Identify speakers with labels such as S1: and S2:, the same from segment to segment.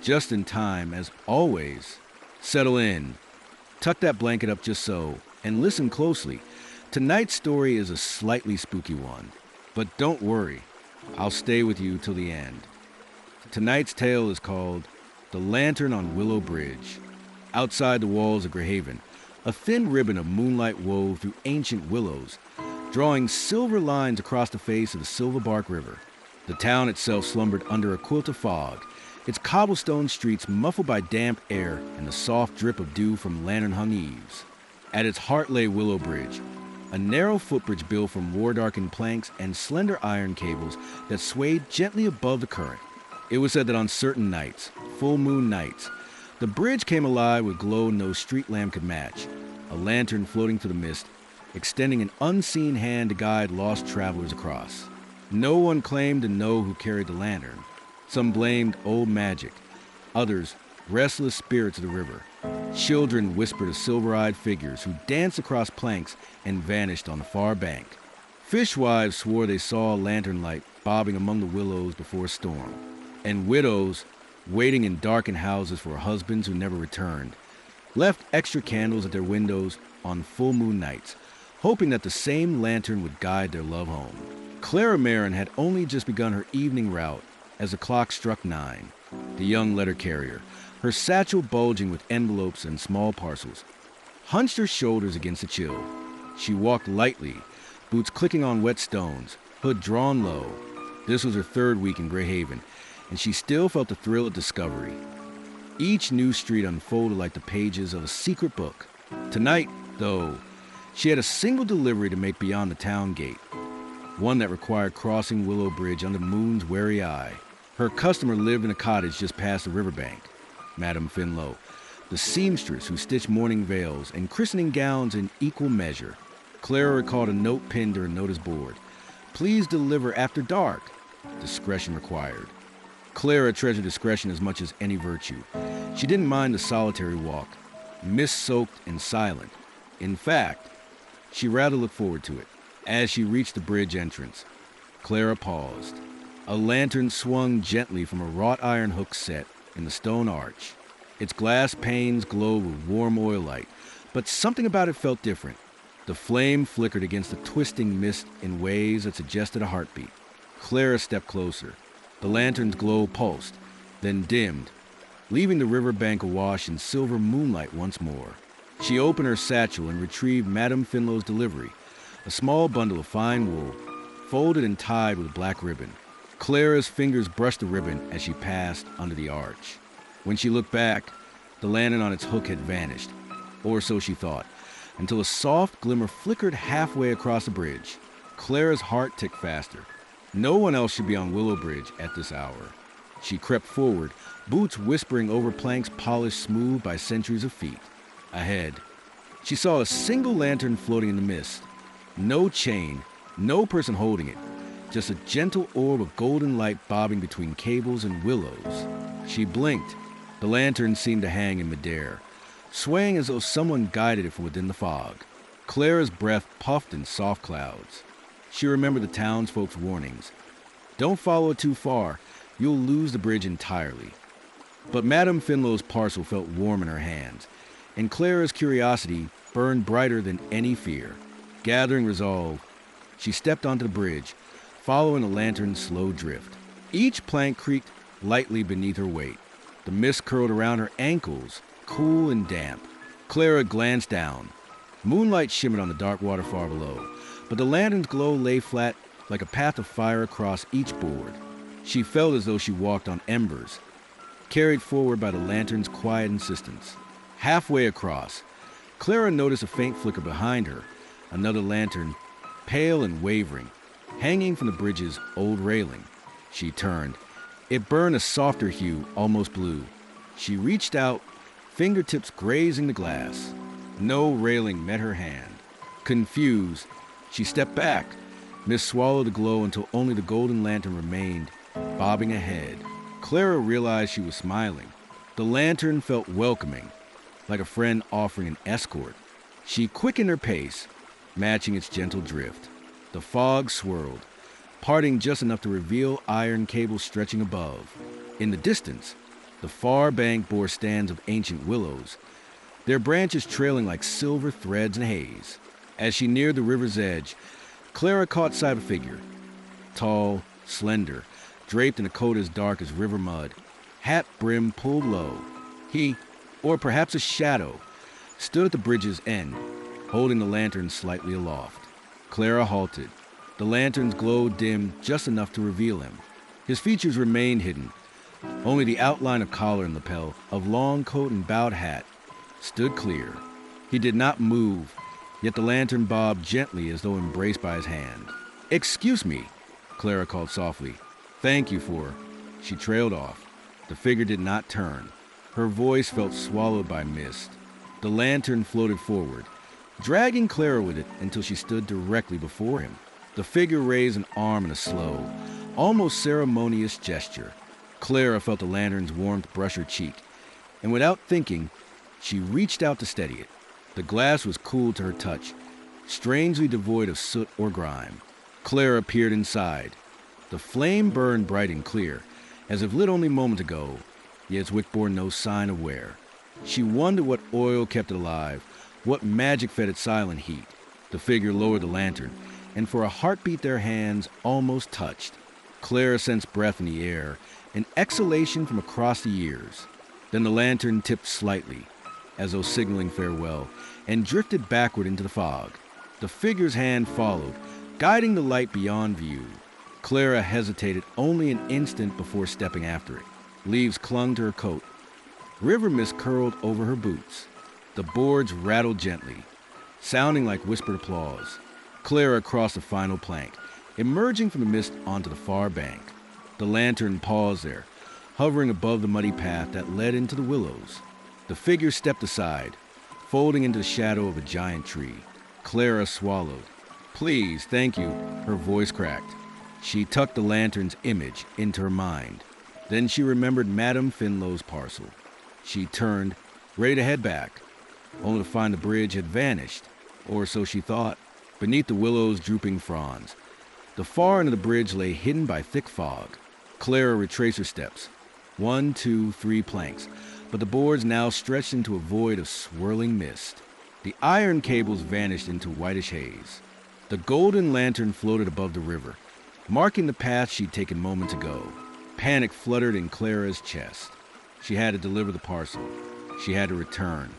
S1: Just in time, as always. Settle in. Tuck that blanket up just so, and listen closely. Tonight's story is a slightly spooky one. But don't worry, I'll stay with you till the end. Tonight's tale is called The Lantern on Willow Bridge. Outside the walls of Greyhaven, a thin ribbon of moonlight wove through ancient willows, drawing silver lines across the face of the Silverbark River. The town itself slumbered under a quilt of fog, its cobblestone streets muffled by damp air and the soft drip of dew from lantern-hung eaves. At its heart lay Willow Bridge, a narrow footbridge built from war-darkened planks and slender iron cables that swayed gently above the current. It was said that on certain nights, full moon nights, the bridge came alive with glow no street lamp could match, a lantern floating through the mist, extending an unseen hand to guide lost travelers across. No one claimed to know who carried the lantern. Some blamed old magic, others restless spirits of the river. Children whispered of silver-eyed figures who danced across planks and vanished on the far bank. Fishwives swore they saw a lantern light bobbing among the willows before a storm. And widows, waiting in darkened houses for husbands who never returned, left extra candles at their windows on full moon nights, hoping that the same lantern would guide their love home. Clara Merrin had only just begun her evening route as the clock struck 9. The young letter carrier, her satchel bulging with envelopes and small parcels, hunched her shoulders against the chill. She walked lightly, boots clicking on wet stones, hood drawn low. This was her 3rd week in Greyhaven, and she still felt the thrill of discovery. Each new street unfolded like the pages of a secret book. Tonight, though, she had a single delivery to make beyond the town gate, one that required crossing Willow Bridge under the moon's wary eye. Her customer lived in a cottage just past the riverbank, Madame Finlow, the seamstress who stitched mourning veils and christening gowns in equal measure. Clara recalled a note pinned to her notice board. "Please deliver after dark." Discretion required. Clara treasured discretion as much as any virtue. She didn't mind the solitary walk, mist-soaked and silent. In fact, she rather looked forward to it. As she reached the bridge entrance, Clara paused. A lantern swung gently from a wrought iron hook set in the stone arch. Its glass panes glowed with warm oil light, but something about it felt different. The flame flickered against the twisting mist in ways that suggested a heartbeat. Clara stepped closer. The lantern's glow pulsed, then dimmed, leaving the riverbank awash in silver moonlight once more. She opened her satchel and retrieved Madame Finlow's delivery, a small bundle of fine wool, folded and tied with black ribbon. Clara's fingers brushed the ribbon as she passed under the arch. When she looked back, the lantern on its hook had vanished, or so she thought, until a soft glimmer flickered halfway across the bridge. Clara's heart ticked faster. No one else should be on Willow Bridge at this hour. She crept forward, boots whispering over planks polished smooth by centuries of feet. Ahead, she saw a single lantern floating in the mist. No chain, no person holding it, just a gentle orb of golden light bobbing between cables and willows. She blinked. The lantern seemed to hang in midair, swaying as though someone guided it from within the fog. Clara's breath puffed in soft clouds. She remembered the townsfolk's warnings. Don't follow it too far. You'll lose the bridge entirely. But Madame Finlow's parcel felt warm in her hands, and Clara's curiosity burned brighter than any fear. Gathering resolve, she stepped onto the bridge, following the lantern's slow drift. Each plank creaked lightly beneath her weight. The mist curled around her ankles, cool and damp. Clara glanced down. Moonlight shimmered on the dark water far below, but the lantern's glow lay flat like a path of fire across each board. She felt as though she walked on embers, carried forward by the lantern's quiet insistence. Halfway across, Clara noticed a faint flicker behind her, another lantern, pale and wavering, hanging from the bridge's old railing. She turned. It burned a softer hue, almost blue. She reached out, fingertips grazing the glass. No railing met her hand. Confused, she stepped back. Mist swallowed the glow until only the golden lantern remained, bobbing ahead. Clara realized she was smiling. The lantern felt welcoming, like a friend offering an escort. She quickened her pace, matching its gentle drift. The fog swirled, parting just enough to reveal iron cables stretching above. In the distance, The far bank bore stands of ancient willows, their branches trailing like silver threads in haze. As she neared the river's edge, Clara caught sight of a figure. Tall, slender, draped in a coat as dark as river mud, hat brim pulled low. He, or perhaps a shadow, stood at the bridge's end, holding the lantern slightly aloft. Clara halted. The lantern's glow dimmed just enough to reveal him. His features remained hidden. Only the outline of collar and lapel, of long coat and bowed hat, stood clear. He did not move, yet the lantern bobbed gently as though embraced by his hand. "Excuse me," Clara called softly. "Thank you for..." She trailed off. The figure did not turn. Her voice felt swallowed by mist. The lantern floated forward, dragging Clara with it until she stood directly before him. The figure raised an arm in a slow, almost ceremonious gesture. Clara felt the lantern's warmth brush her cheek, and without thinking, she reached out to steady it. The glass was cool to her touch, strangely devoid of soot or grime. Clara peered inside. The flame burned bright and clear, as if lit only moments ago, yet its wick bore no sign of wear. She wondered what oil kept it alive, what magic fed its silent heat. The figure lowered the lantern, and for a heartbeat their hands almost touched. Clara sensed breath in the air, an exhalation from across the years. Then the lantern tipped slightly, as though signaling farewell, and drifted backward into the fog. The figure's hand followed, guiding the light beyond view. Clara hesitated only an instant before stepping after it. Leaves clung to her coat. River mist curled over her boots. The boards rattled gently, sounding like whispered applause. Clara crossed the final plank, emerging from the mist onto the far bank. The lantern paused there, hovering above the muddy path that led into the willows. The figure stepped aside, folding into the shadow of a giant tree. Clara swallowed. "Please, thank you," her voice cracked. She tucked the lantern's image into her mind. Then she remembered Madame Finlow's parcel. She turned, ready to head back, only to find the bridge had vanished, or so she thought, beneath the willow's drooping fronds. The far end of the bridge lay hidden by thick fog. Clara retraced her steps. 1, 2, 3 planks, but the boards now stretched into a void of swirling mist. The iron cables vanished into whitish haze. The golden lantern floated above the river, marking the path she'd taken moments ago. Panic fluttered in Clara's chest. She had to deliver the parcel. She had to return.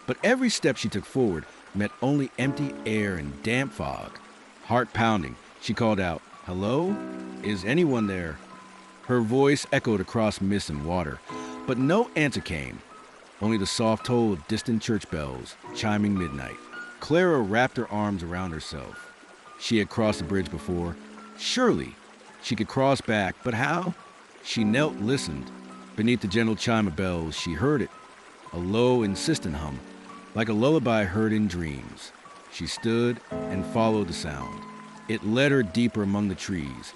S1: But every step she took forward met only empty air and damp fog. Heart pounding, she called out, "Hello? Is anyone there?" Her voice echoed across mist and water, but no answer came. Only the soft toll of distant church bells, chiming midnight. Clara wrapped her arms around herself. She had crossed the bridge before. Surely she could cross back, but how? She knelt, listened. Beneath the gentle chime of bells, she heard it, a low, insistent hum, like a lullaby heard in dreams. She stood and followed the sound. It led her deeper among the trees,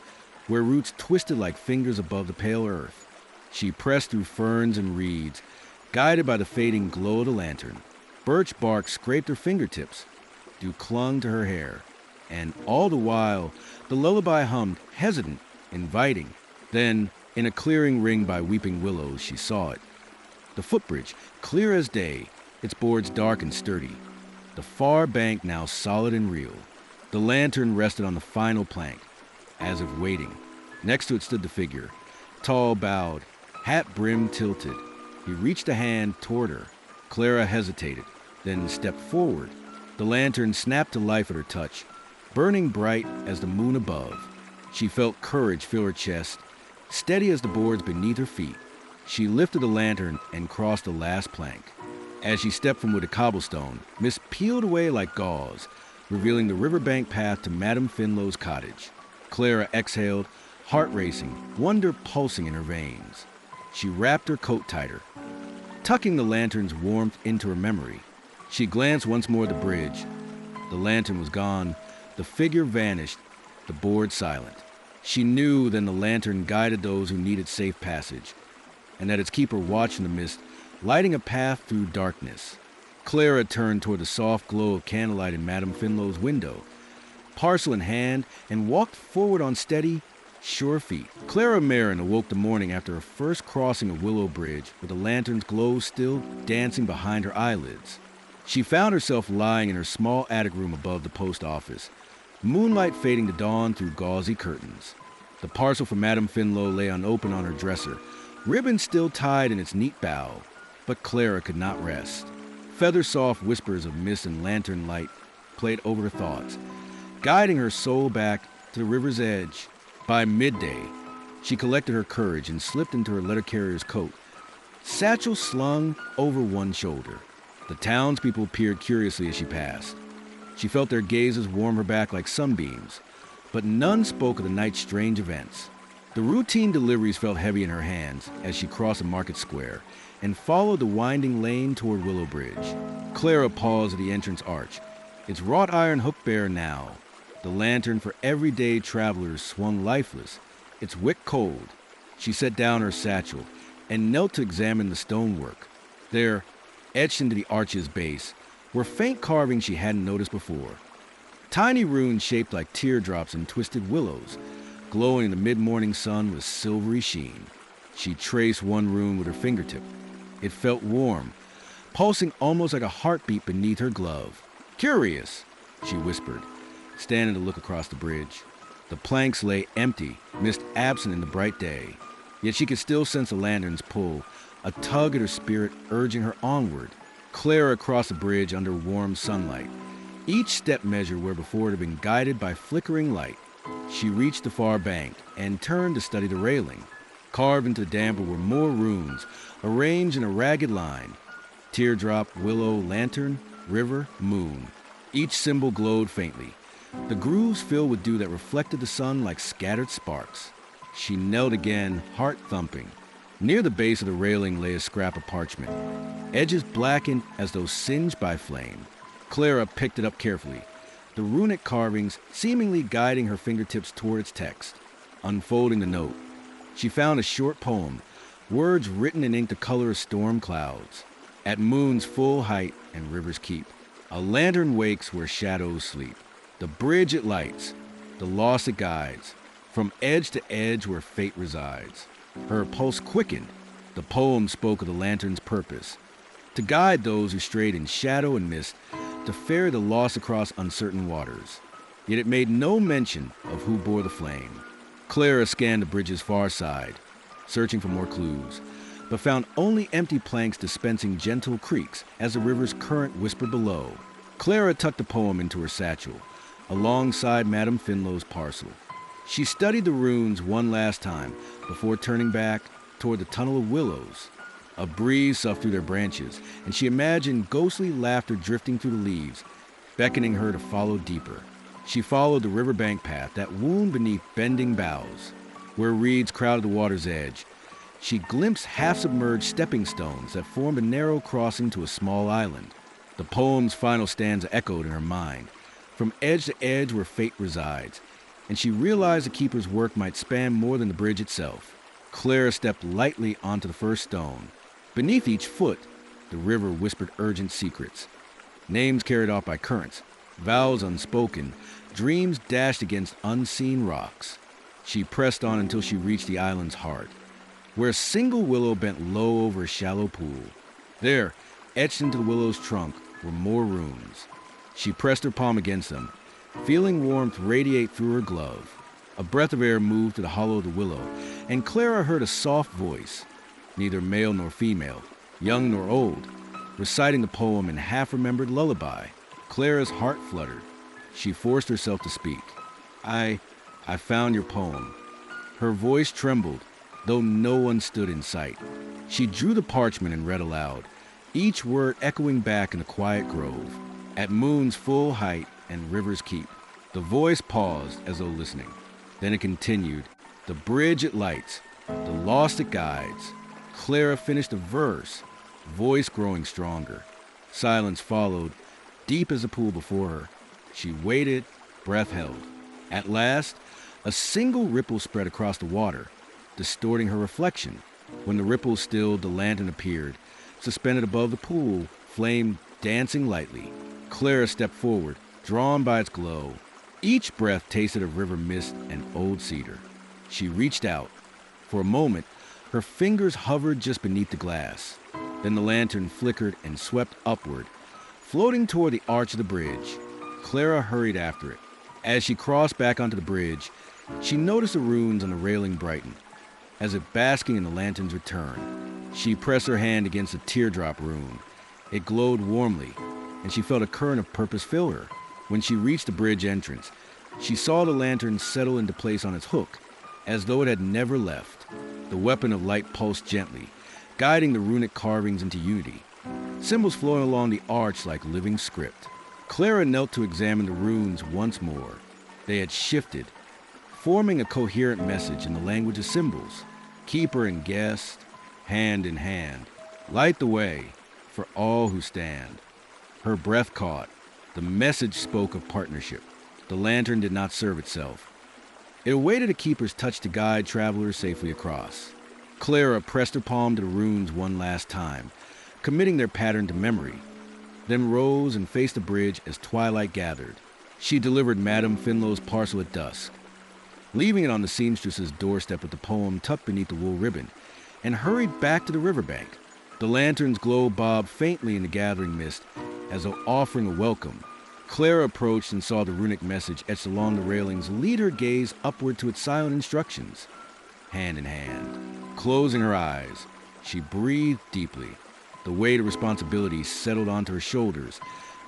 S1: where roots twisted like fingers above the pale earth. She pressed through ferns and reeds, guided by the fading glow of the lantern. Birch bark scraped her fingertips, dew clung to her hair, and all the while, the lullaby hummed, hesitant, inviting. Then, in a clearing ringed by weeping willows, she saw it. The footbridge, clear as day, its boards dark and sturdy. The far bank now solid and real. The lantern rested on the final plank, as if waiting. Next to it stood the figure, tall bowed, hat brim tilted. He reached a hand toward her. Clara hesitated, then stepped forward. The lantern snapped to life at her touch, burning bright as the moon above. She felt courage fill her chest, steady as the boards beneath her feet. She lifted the lantern and crossed the last plank. As she stepped from with a cobblestone, mist peeled away like gauze, revealing the riverbank path to Madame Finlow's cottage. Clara exhaled, heart racing, wonder pulsing in her veins. She wrapped her coat tighter, tucking the lantern's warmth into her memory. She glanced once more at the bridge. The lantern was gone, the figure vanished, the board silent. She knew then the lantern guided those who needed safe passage, and that its keeper watched in the mist, lighting a path through darkness. Clara turned toward the soft glow of candlelight in Madame Finlow's window, parcel in hand, and walked forward on steady, sure feet. Clara Merrin awoke the morning after her first crossing of Willow Bridge with the lantern's glow still dancing behind her eyelids. She found herself lying in her small attic room above the post office, moonlight fading to dawn through gauzy curtains. The parcel from Madame Finlow lay unopened on her dresser, ribbon still tied in its neat bow, but Clara could not rest. Feather-soft whispers of mist and lantern light played over her thoughts, guiding her soul back to the river's edge. By midday, she collected her courage and slipped into her letter carrier's coat, satchel slung over one shoulder. The townspeople peered curiously as she passed. She felt their gazes warm her back like sunbeams, but none spoke of the night's strange events. The routine deliveries felt heavy in her hands as she crossed a market square and followed the winding lane toward Willow Bridge. Clara paused at the entrance arch, its wrought iron hook bare now. The lantern for everyday travelers swung lifeless, its wick cold. She set down her satchel and knelt to examine the stonework. There, etched into the arch's base, were faint carvings she hadn't noticed before. Tiny runes shaped like teardrops and twisted willows, glowing in the mid-morning sun with silvery sheen. She traced one rune with her fingertip. It felt warm, pulsing almost like a heartbeat beneath her glove. "Curious," she whispered, standing to look across the bridge. The planks lay empty, mist absent in the bright day. Yet she could still sense the lantern's pull, a tug at her spirit urging her onward. Clara crossed the bridge under warm sunlight, each step measured where before it had been guided by flickering light. She reached the far bank and turned to study the railing. Carved into the damper were more runes, arranged in a ragged line. Teardrop, willow, lantern, river, moon. Each symbol glowed faintly, the grooves filled with dew that reflected the sun like scattered sparks. She knelt again, heart thumping. Near the base of the railing lay a scrap of parchment, edges blackened as though singed by flame. Clara picked it up carefully, the runic carvings seemingly guiding her fingertips toward its text. Unfolding the note, she found a short poem, words written in ink the color of storm clouds. At moon's full height and river's keep, a lantern wakes where shadows sleep. The bridge it lights, the lost it guides, from edge to edge where fate resides. Her pulse quickened. The poem spoke of the lantern's purpose, to guide those who strayed in shadow and mist, to ferry the lost across uncertain waters. Yet it made no mention of who bore the flame. Clara scanned the bridge's far side, searching for more clues, but found only empty planks dispensing gentle creaks as the river's current whispered below. Clara tucked the poem into her satchel, alongside Madame Finlow's parcel. She studied the runes one last time before turning back toward the tunnel of willows. A breeze soughed through their branches, and she imagined ghostly laughter drifting through the leaves, beckoning her to follow deeper. She followed the riverbank path that wound beneath bending boughs. Where reeds crowded the water's edge, she glimpsed half-submerged stepping stones that formed a narrow crossing to a small island. The poem's final stanza echoed in her mind, from edge to edge where fate resides, and she realized the keeper's work might span more than the bridge itself. Clara stepped lightly onto the first stone. Beneath each foot, the river whispered urgent secrets. Names carried off by currents, vows unspoken, dreams dashed against unseen rocks. She pressed on until she reached the island's heart, where a single willow bent low over a shallow pool. There, etched into the willow's trunk, were more runes. She pressed her palm against them, feeling warmth radiate through her glove. A breath of air moved to the hollow of the willow, and Clara heard a soft voice, neither male nor female, young nor old, reciting the poem in half-remembered lullaby. Clara's heart fluttered. She forced herself to speak. I found your poem." Her voice trembled, though no one stood in sight. She drew the parchment and read aloud, each word echoing back in the quiet grove. At moon's full height and river's keep. The voice paused as though listening. Then it continued, "The bridge it lights, the lost it guides." Clara finished the verse, voice growing stronger. Silence followed, deep as the pool before her. She waited, breath held. At last, a single ripple spread across the water, distorting her reflection. When the ripple stilled, the lantern appeared, suspended above the pool, flame dancing lightly. Clara stepped forward, drawn by its glow. Each breath tasted of river mist and old cedar. She reached out. For a moment, her fingers hovered just beneath the glass. Then the lantern flickered and swept upward, floating toward the arch of the bridge. Clara hurried after it. As she crossed back onto the bridge, she noticed the runes on the railing brighten, as if basking in the lantern's return. She pressed her hand against a teardrop rune. It glowed warmly, and she felt a current of purpose fill her. When she reached the bridge entrance, she saw the lantern settle into place on its hook, as though it had never left. The weapon of light pulsed gently, guiding the runic carvings into unity, symbols flowing along the arch like living script. Clara knelt to examine the runes once more. They had shifted, forming a coherent message in the language of symbols. Keeper and guest, hand in hand, light the way for all who stand. Her breath caught. The message spoke of partnership. The lantern did not serve itself. It awaited a keeper's touch to guide travelers safely across. Clara pressed her palm to the runes one last time, committing their pattern to memory, then rose and faced the bridge as twilight gathered. She delivered Madame Finlow's parcel at dusk, leaving it on the seamstress's doorstep with the poem tucked beneath the wool ribbon, and hurried back to the riverbank. The lantern's glow bobbed faintly in the gathering mist, as though offering a welcome. Clara approached and saw the runic message etched along the railings lead her gaze upward to its silent instructions. Hand in hand. Closing her eyes, she breathed deeply. The weight of responsibility settled onto her shoulders,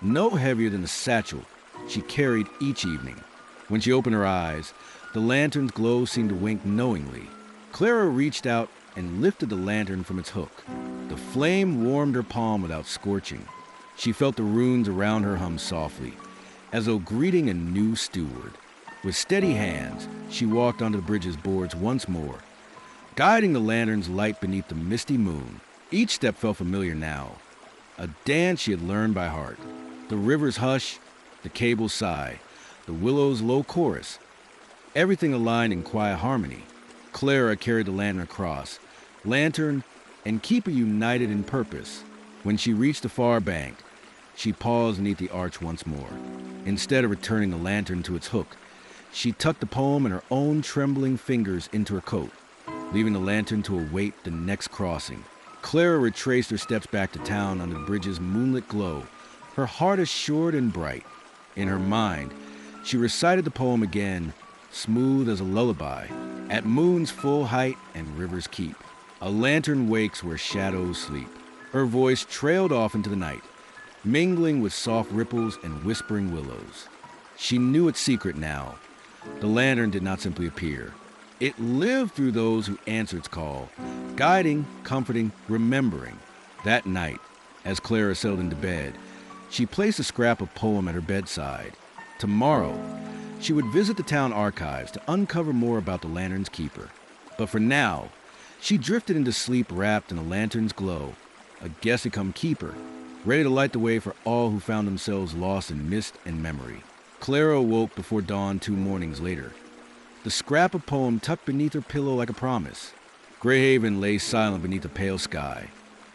S1: no heavier than the satchel she carried each evening. When she opened her eyes, the lantern's glow seemed to wink knowingly. Clara reached out and lifted the lantern from its hook. The flame warmed her palm without scorching. She felt the runes around her hum softly, as though greeting a new steward. With steady hands, she walked onto the bridge's boards once more, guiding the lantern's light beneath the misty moon. Each step felt familiar now, a dance she had learned by heart. The river's hush, the cable's sigh, the willow's low chorus, everything aligned in quiet harmony. Clara carried the lantern across, lantern and keeper united in purpose. When she reached the far bank, she paused beneath the arch once more. Instead of returning the lantern to its hook, she tucked the poem and her own trembling fingers into her coat, leaving the lantern to await the next crossing. Clara retraced her steps back to town under the bridge's moonlit glow, her heart assured and bright. In her mind, she recited the poem again, smooth as a lullaby, at moon's full height and river's keep. A lantern wakes where shadows sleep. Her voice trailed off into the night, mingling with soft ripples and whispering willows. She knew its secret now. The lantern did not simply appear. It lived through those who answered its call, guiding, comforting, remembering. That night, as Clara settled into bed, she placed a scrap of poem at her bedside. Tomorrow, she would visit the town archives to uncover more about the lantern's keeper. But for now, she drifted into sleep wrapped in the lantern's glow, a guest-come keeper, ready to light the way for all who found themselves lost in mist and memory. Clara awoke before dawn 2 mornings later, the scrap of poem tucked beneath her pillow like a promise. Greyhaven lay silent beneath a pale sky,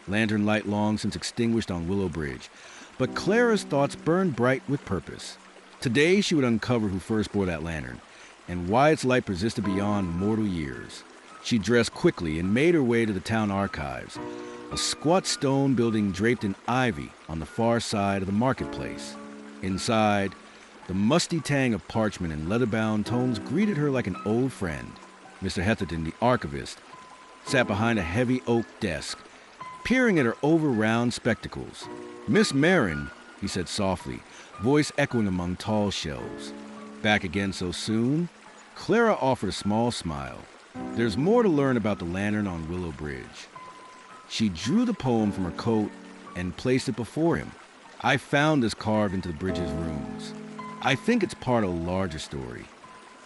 S1: lantern light long since extinguished on Willow Bridge, but Clara's thoughts burned bright with purpose. Today she would uncover who first bore that lantern, and why its light persisted beyond mortal years. She dressed quickly and made her way to the town archives, a squat stone building draped in ivy on the far side of the marketplace. Inside, the musty tang of parchment and leather-bound tomes greeted her like an old friend. Mr. Heatherton, the archivist, sat behind a heavy oak desk, peering at her over-round spectacles. "Miss Merrin," he said softly, voice echoing among tall shelves. "Back again so soon?" Clara offered a small smile. "There's more to learn about the lantern on Willow Bridge." She drew the poem from her coat and placed it before him. "I found this carved into the bridge's runes. I think it's part of a larger story."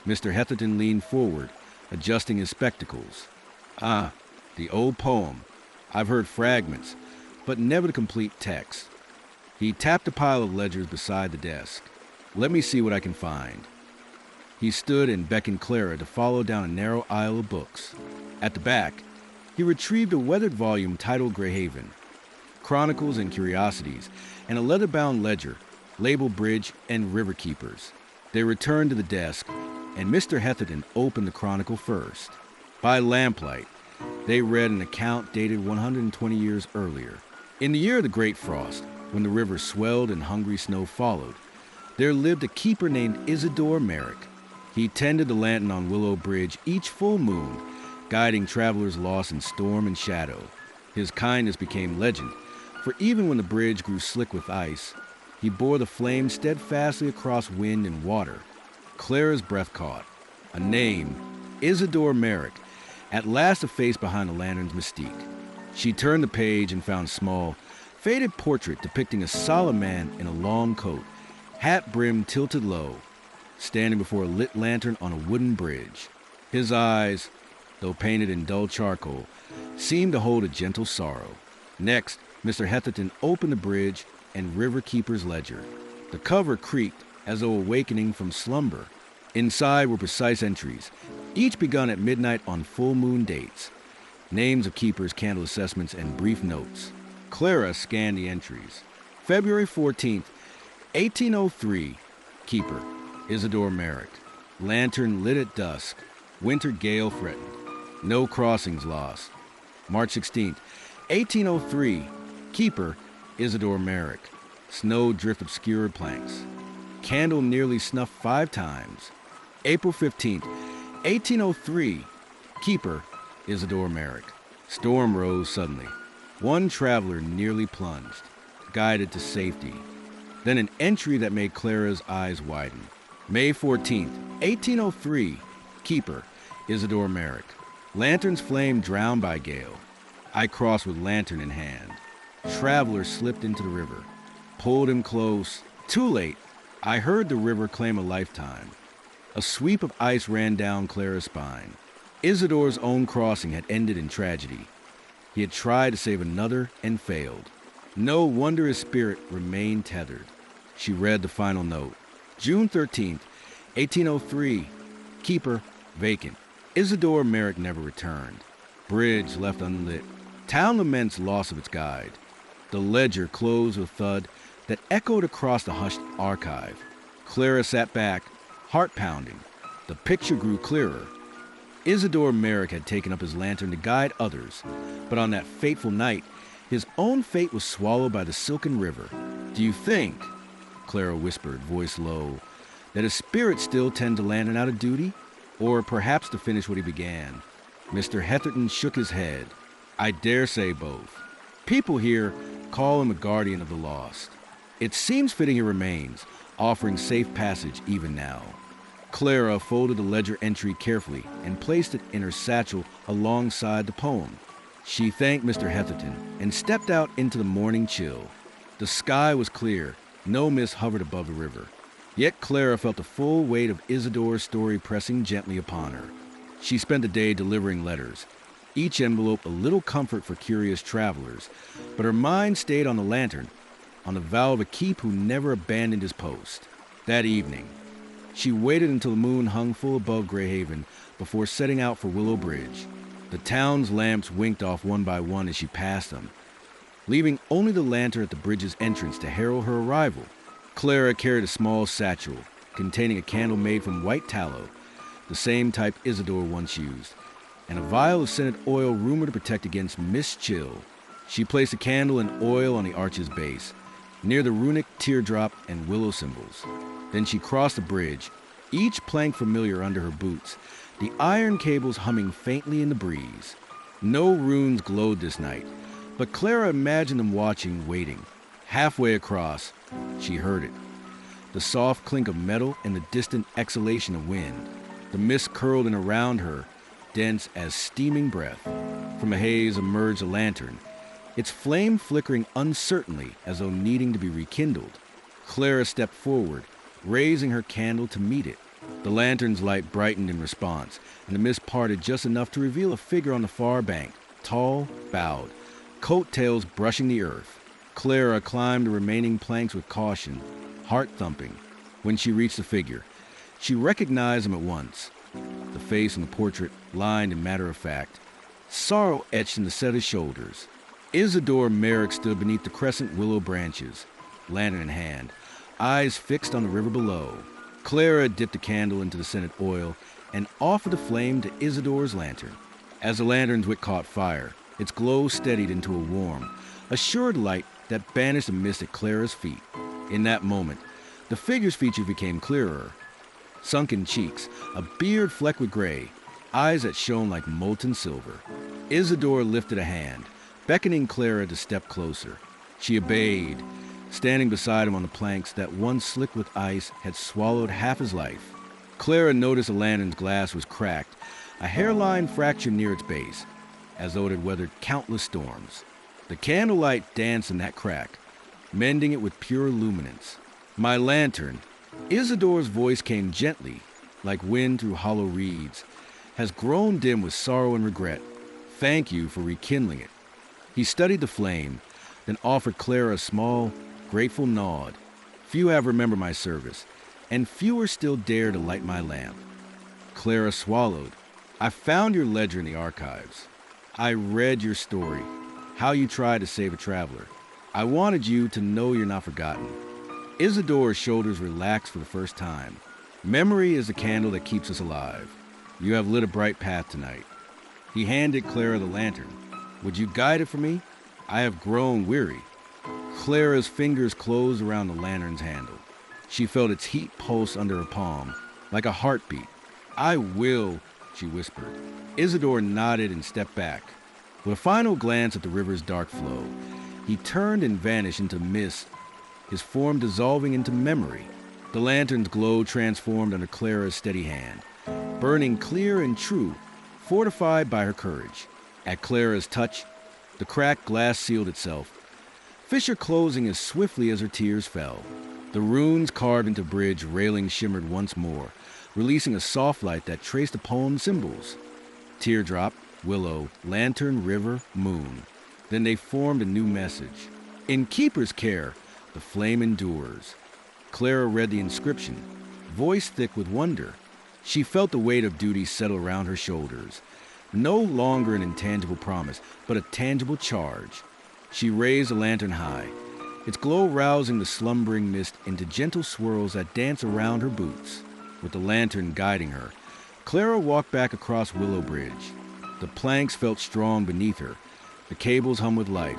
S1: Mr. Heatherton leaned forward, adjusting his spectacles. "Ah, the old poem. I've heard fragments, but never the complete text." He tapped a pile of ledgers beside the desk. "Let me see what I can find." He stood and beckoned Clara to follow down a narrow aisle of books. At the back, he retrieved a weathered volume titled Greyhaven, Chronicles and Curiosities, and a leather-bound ledger labeled Bridge and River Keepers. They returned to the desk, and Mr. Heatherton opened the chronicle first. By lamplight, they read an account dated 120 years earlier. In the year of the Great Frost, when the river swelled and hungry snow followed, there lived a keeper named Isidore Merrick. He tended the lantern on Willow Bridge each full moon, guiding travelers lost in storm and shadow. His kindness became legend, for even when the bridge grew slick with ice, he bore the flame steadfastly across wind and water. Clara's breath caught. A name, Isidore Merrick, at last a face behind the lantern's mystique. She turned the page and found a small, faded portrait depicting a solemn man in a long coat, hat brim tilted low, standing before a lit lantern on a wooden bridge. His eyes, though painted in dull charcoal, seemed to hold a gentle sorrow. Next, Mr. Heatherton opened the bridge and river keeper's ledger. The cover creaked as though awakening from slumber. Inside were precise entries, each begun at midnight on full moon dates, names of keepers, candle assessments, and brief notes. Clara scanned the entries. February 14th, 1803, keeper, Isidore Merrick. Lantern lit at dusk. Winter gale threatened. No crossings lost. March 16th, 1803, keeper, Isidore Merrick. Snow drift obscured planks. Candle nearly snuffed 5 times. April 15th, 1803, keeper, Isidore Merrick. Storm rose suddenly. One traveler nearly plunged, guided to safety. Then an entry that made Clara's eyes widen. May 14th, 1803, keeper, Isidore Merrick. Lantern's flame drowned by gale. I crossed with lantern in hand. Traveler slipped into the river, pulled him close. Too late, I heard the river claim a lifetime. A sweep of ice ran down Clara's spine. Isidore's own crossing had ended in tragedy. He had tried to save another and failed. No wonder his spirit remained tethered. She read the final note. June 13th, 1803, keeper, vacant. Isidore Merrick never returned. Bridge left unlit. Town laments loss of its guide. The ledger closed with a thud that echoed across the hushed archive. Clara sat back, heart pounding. The picture grew clearer. Isidore Merrick had taken up his lantern to guide others, but on that fateful night, his own fate was swallowed by the silken river. Do you think, Clara whispered, voice low, that his spirit still tend to lantern out of duty? Or perhaps to finish what he began? Mr. Heatherton shook his head. I dare say both. People here call him a guardian of the lost. It seems fitting he remains, offering safe passage even now. Clara folded the ledger entry carefully and placed it in her satchel alongside the poem. She thanked Mr. Heatherton and stepped out into the morning chill. The sky was clear, no mist hovered above the river. Yet Clara felt the full weight of Isidore's story pressing gently upon her. She spent the day delivering letters, each envelope a little comfort for curious travelers, but her mind stayed on the lantern, on the vow of a keep who never abandoned his post. That evening, she waited until the moon hung full above Greyhaven before setting out for Willow Bridge. The town's lamps winked off one by one as she passed them, leaving only the lantern at the bridge's entrance to herald her arrival. Clara carried a small satchel containing a candle made from white tallow, the same type Isidore once used, and a vial of scented oil rumored to protect against mist chill. She placed a candle and oil on the arch's base, near the runic, teardrop, and willow symbols. Then she crossed the bridge, each plank familiar under her boots, the iron cables humming faintly in the breeze. No runes glowed this night, but Clara imagined them watching, waiting. Halfway across, she heard it. The soft clink of metal and the distant exhalation of wind. The mist curled in around her, dense as steaming breath. From a haze emerged a lantern, its flame flickering uncertainly as though needing to be rekindled. Clara stepped forward, raising her candle to meet it. The lantern's light brightened in response, and the mist parted just enough to reveal a figure on the far bank, tall, bowed, coattails brushing the earth. Clara climbed the remaining planks with caution, heart thumping. When she reached the figure, she recognized him at once. The face in the portrait, lined and matter-of-fact, sorrow etched in the set of his shoulders. Isidore Merrick stood beneath the crescent willow branches, lantern in hand, eyes fixed on the river below. Clara dipped a candle into the scented oil and offered the flame to Isidore's lantern. As the lantern's wick caught fire, its glow steadied into a warm, assured light that banished the mist at Clara's feet. In that moment, the figure's features became clearer. Sunken cheeks, a beard flecked with gray, eyes that shone like molten silver. Isidore lifted a hand, beckoning Clara to step closer. She obeyed, standing beside him on the planks that once slick with ice had swallowed half his life. Clara noticed the lantern's glass was cracked, a hairline fractured near its base, as though it had weathered countless storms. The candlelight danced in that crack, mending it with pure luminance. "My lantern," Isidore's voice came gently, like wind through hollow reeds, "has grown dim with sorrow and regret. Thank you for rekindling it." He studied the flame, then offered Clara a small, grateful nod. "Few have remembered my service, and fewer still dare to light my lamp." Clara swallowed. "I found your ledger in the archives. I read your story, how you tried to save a traveler. I wanted you to know you're not forgotten." Isidore's shoulders relaxed for the first time. "Memory is the candle that keeps us alive. You have lit a bright path tonight." He handed Clara the lantern. "Would you guide it for me? I have grown weary." Clara's fingers closed around the lantern's handle. She felt its heat pulse under her palm, like a heartbeat. "I will," she whispered. Isidore nodded and stepped back. With a final glance at the river's dark flow, he turned and vanished into mist, his form dissolving into memory. The lantern's glow transformed under Clara's steady hand, burning clear and true, fortified by her courage. At Clara's touch, the cracked glass sealed itself, fissure closing as swiftly as her tears fell. The runes carved into bridge railing shimmered once more, releasing a soft light that traced the poem's symbols. Teardrop, willow, lantern, river, moon. Then they formed a new message. "In Keeper's care, the flame endures." Clara read the inscription, voice thick with wonder. She felt the weight of duty settle around her shoulders. No longer an intangible promise, but a tangible charge. She raised the lantern high, its glow rousing the slumbering mist into gentle swirls that danced around her boots. With the lantern guiding her, Clara walked back across Willow Bridge. The planks felt strong beneath her, the cables hummed with life.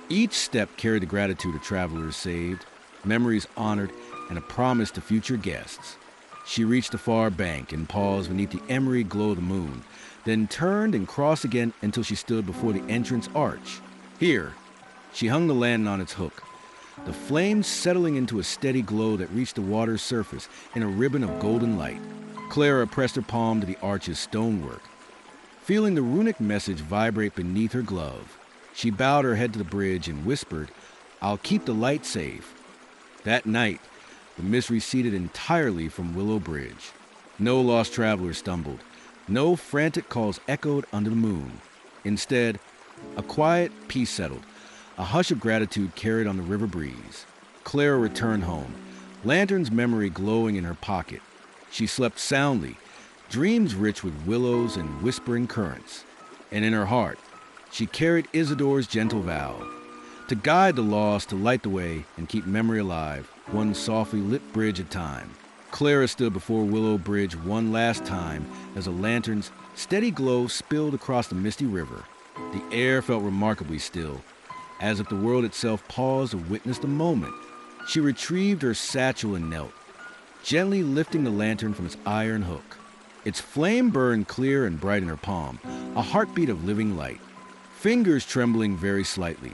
S1: Each step carried the gratitude of travelers saved, memories honored, and a promise to future guests. She reached the far bank and paused beneath the emery glow of the moon, then turned and crossed again until she stood before the entrance arch. Here, she hung the lantern on its hook, the flames settling into a steady glow that reached the water's surface in a ribbon of golden light. Clara pressed her palm to the arch's stonework, feeling the runic message vibrate beneath her glove. She bowed her head to the bridge and whispered, "I'll keep the light safe." That night, the mist receded entirely from Willow Bridge. No lost travelers stumbled. No frantic calls echoed under the moon. Instead, a quiet peace settled, a hush of gratitude carried on the river breeze. Clara returned home, lantern's memory glowing in her pocket. She slept soundly, dreams rich with willows and whispering currents. And in her heart, she carried Isidore's gentle vow, to guide the lost, to light the way, and keep memory alive, one softly lit bridge at a time. Clara stood before Willow Bridge one last time as a lantern's steady glow spilled across the misty river. The air felt remarkably still, as if the world itself paused to witness the moment. She retrieved her satchel and knelt, gently lifting the lantern from its iron hook. Its flame burned clear and bright in her palm, a heartbeat of living light. Fingers trembling very slightly,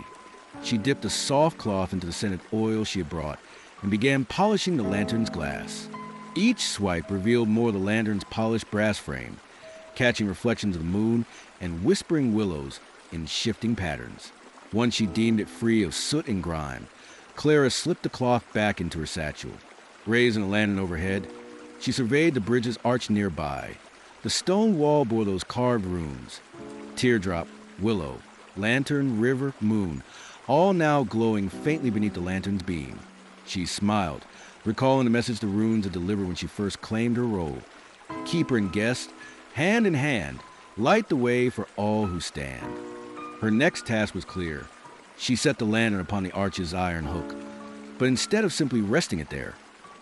S1: she dipped a soft cloth into the scented oil she had brought and began polishing the lantern's glass. Each swipe revealed more of the lantern's polished brass frame, catching reflections of the moon and whispering willows in shifting patterns. Once she deemed it free of soot and grime, Clara slipped the cloth back into her satchel. Raising the lantern overhead, she surveyed the bridge's arch nearby. The stone wall bore those carved runes: teardrop, willow, lantern, river, moon, all now glowing faintly beneath the lantern's beam. She smiled, recalling the message the runes had delivered when she first claimed her role. Keeper and guest, hand in hand, light the way for all who stand. Her next task was clear. She set the lantern upon the arch's iron hook, but instead of simply resting it there,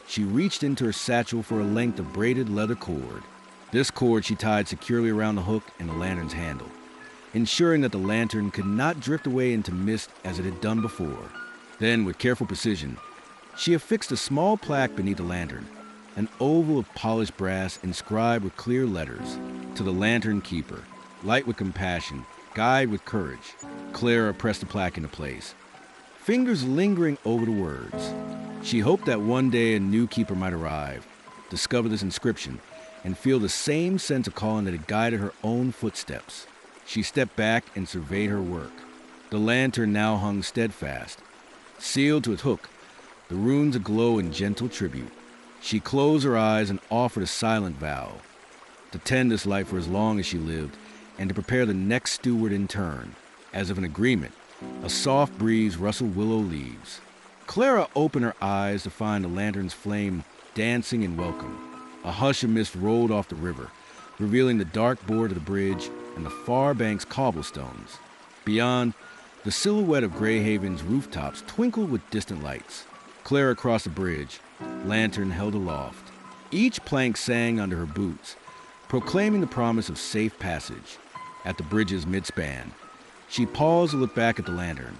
S1: She reached into her satchel for a length of braided leather cord. This cord she tied securely around the hook and the lantern's handle, ensuring that the lantern could not drift away into mist as it had done before. Then, with careful precision, she affixed a small plaque beneath the lantern, an oval of polished brass inscribed with clear letters, "To the Lantern Keeper, light with compassion, guide with courage." Clara pressed the plaque into place, fingers lingering over the words. She hoped that one day a new keeper might arrive, discover this inscription, and feel the same sense of calling that had guided her own footsteps. She stepped back and surveyed her work. The lantern now hung steadfast, sealed to its hook, the runes aglow in gentle tribute. She closed her eyes and offered a silent vow to tend this light for as long as she lived and to prepare the next steward in turn. As if in agreement, a soft breeze rustled willow leaves. Clara opened her eyes to find the lantern's flame dancing in welcome. A hush of mist rolled off the river, revealing the dark board of the bridge and the far bank's cobblestones. Beyond, the silhouette of Greyhaven's rooftops twinkled with distant lights. Clara crossed the bridge, lantern held aloft. Each plank sang under her boots, proclaiming the promise of safe passage. At the bridge's midspan, she paused to look back at the lantern.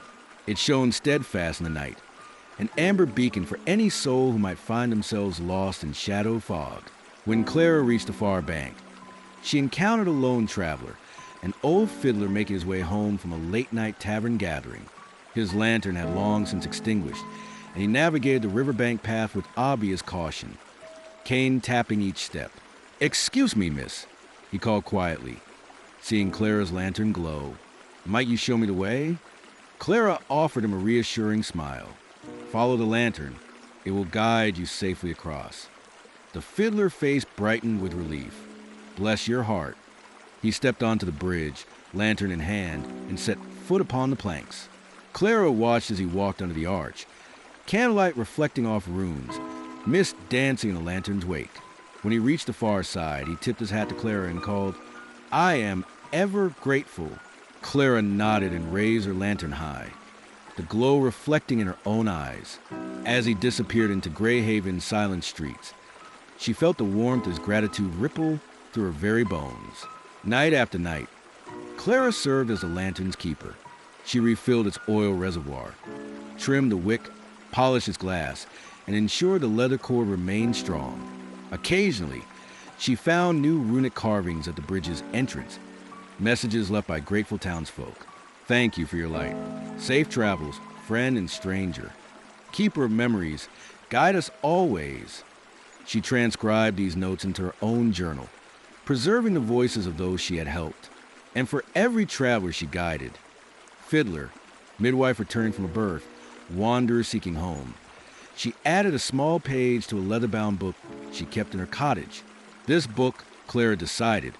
S1: It shone steadfast in the night, an amber beacon for any soul who might find themselves lost in shadow fog. When Clara reached the far bank, she encountered a lone traveler, an old fiddler making his way home from a late-night tavern gathering. His lantern had long since extinguished, and he navigated the riverbank path with obvious caution, cane tapping each step. "Excuse me, miss," he called quietly, seeing Clara's lantern glow. "Might you show me the way?" Clara offered him a reassuring smile. "Follow the lantern. It will guide you safely across." The fiddler face brightened with relief. "Bless your heart." He stepped onto the bridge, lantern in hand, and set foot upon the planks. Clara watched as he walked under the arch, candlelight reflecting off runes, mist dancing in the lantern's wake. When he reached the far side, he tipped his hat to Clara and called, "I am ever grateful." Clara nodded and raised her lantern high, the glow reflecting in her own eyes. As he disappeared into Greyhaven's silent streets, she felt the warmth of his gratitude ripple through her very bones. Night after night, Clara served as the lantern's keeper. She refilled its oil reservoir, trimmed the wick, polished its glass, and ensured the leather cord remained strong. Occasionally, she found new runic carvings at the bridge's entrance, messages left by grateful townsfolk. "Thank you for your light. Safe travels, friend and stranger. Keeper of memories, guide us always." She transcribed these notes into her own journal, preserving the voices of those she had helped. And for every traveler she guided, fiddler, midwife returning from a birth, wanderer seeking home, she added a small page to a leather-bound book she kept in her cottage. This book, Clara decided,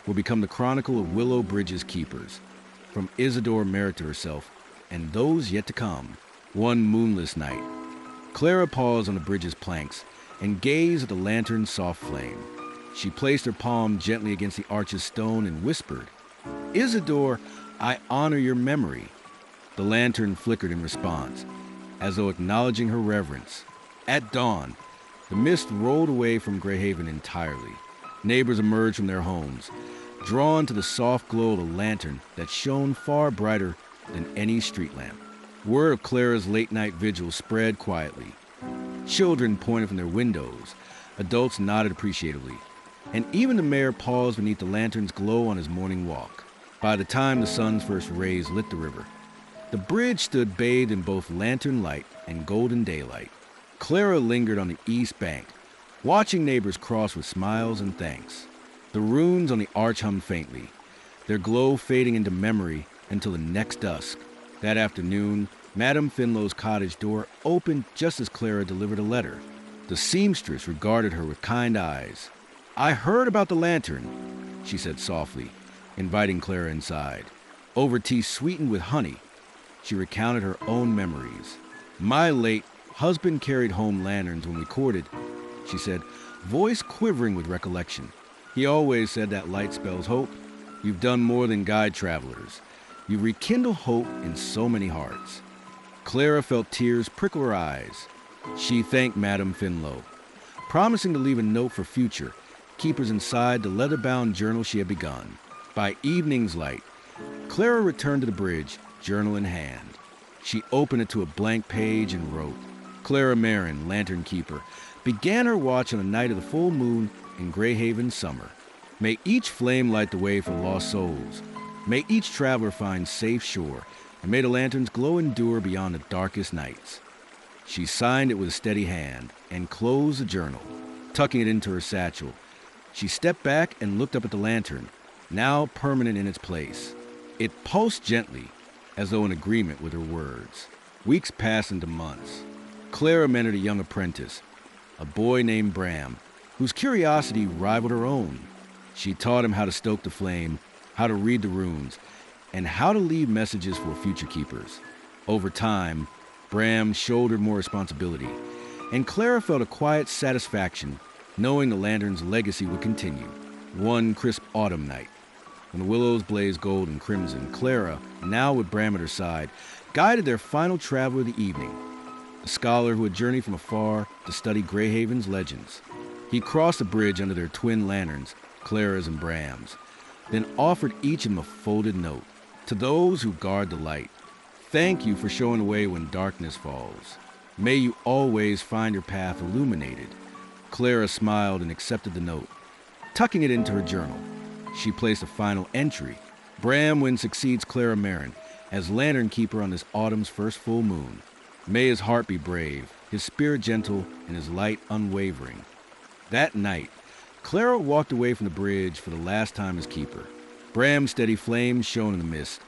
S1: will become the chronicle of Willow Bridge's keepers, from Isidore Merritt herself, and those yet to come. One moonless night, Clara paused on the bridge's planks and gazed at the lantern's soft flame. She placed her palm gently against the arch's stone and whispered, "Isidore, I honor your memory." The lantern flickered in response, as though acknowledging her reverence. At dawn, the mist rolled away from Greyhaven entirely. Neighbors emerged from their homes, drawn to the soft glow of the lantern that shone far brighter than any street lamp. Word of Clara's late-night vigil spread quietly. Children pointed from their windows, adults nodded appreciatively, and even the mayor paused beneath the lantern's glow on his morning walk. By the time the sun's first rays lit the river, the bridge stood bathed in both lantern light and golden daylight. Clara lingered on the east bank, watching neighbors cross with smiles and thanks. The runes on the arch hummed faintly, their glow fading into memory until the next dusk. That afternoon, Madame Finlow's cottage door opened just as Clara delivered a letter. The seamstress regarded her with kind eyes. "I heard about the lantern," she said softly, inviting Clara inside. Over tea sweetened with honey, she recounted her own memories. "My late husband carried home lanterns when we courted," she said, voice quivering with recollection. "He always said that light spells hope. You've done more than guide travelers. You rekindle hope in so many hearts." Clara felt tears prickle her eyes. She thanked Madame Finlow, promising to leave a note for future keepers inside the leather-bound journal she had begun. By evening's light, Clara returned to the bridge, journal in hand. She opened it to a blank page and wrote, Clara Merrin, lantern keeper, began her watch on the night of the full moon in Greyhaven summer. May each flame light the way for lost souls. May each traveler find safe shore, and may the lanterns glow endure beyond the darkest nights. She signed it with a steady hand and closed the journal, tucking it into her satchel. She stepped back and looked up at the lantern, now permanent in its place. It pulsed gently, as though in agreement with her words. Weeks passed into months. Clara mentored a young apprentice, a boy named Bram, whose curiosity rivaled her own. She taught him how to stoke the flame, how to read the runes, and how to leave messages for future keepers. Over time, Bram shouldered more responsibility, and Clara felt a quiet satisfaction knowing the lantern's legacy would continue. One crisp autumn night, when the willows blazed gold and crimson, Clara, now with Bram at her side, guided their final traveler of the evening, a scholar who had journeyed from afar to study Greyhaven's legends. He crossed the bridge under their twin lanterns, Clara's and Bram's, then offered each of them a folded note. To those who guard the light, thank you for showing the way when darkness falls. May you always find your path illuminated. Clara smiled and accepted the note. Tucking it into her journal, she placed a final entry. Bram succeeds Clara Merrin as lantern keeper on this autumn's first full moon. May his heart be brave, his spirit gentle, and his light unwavering. That night, Clara walked away from the bridge for the last time as keeper. Bram's steady flames shone in the mist,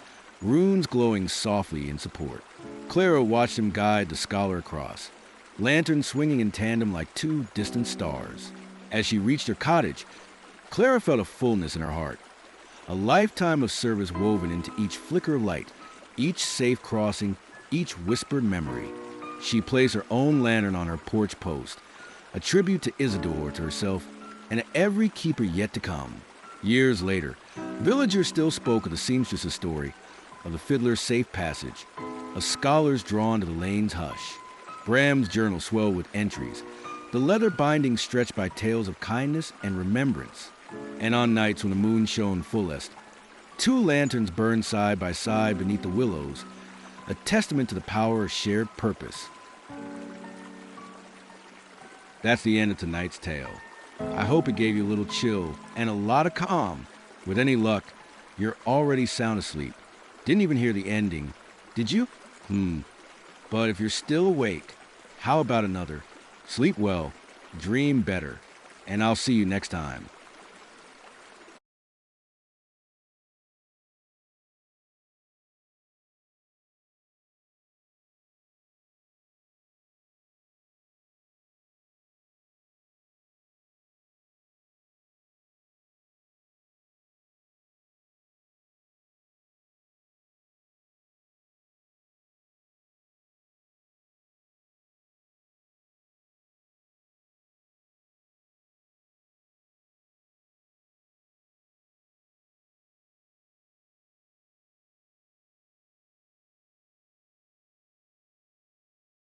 S1: runes glowing softly in support. Clara watched him guide the scholar across, lanterns swinging in tandem like two distant stars. As she reached her cottage, Clara felt a fullness in her heart, a lifetime of service woven into each flicker of light, each safe crossing, each whispered memory. She placed her own lantern on her porch post, a tribute to Isidore, to herself, and to every keeper yet to come. Years later, villagers still spoke of the seamstress's story, of the fiddler's safe passage, of scholars drawn to the lane's hush. Bram's journal swelled with entries, the leather binding stretched by tales of kindness and remembrance. And on nights when the moon shone fullest, two lanterns burned side by side beneath the willows, a testament to the power of shared purpose. That's the end of tonight's tale. I hope it gave you a little chill and a lot of calm. With any luck, you're already sound asleep. Didn't even hear the ending. Did you? But if you're still awake, how about another? Sleep well, dream better, and I'll see you next time.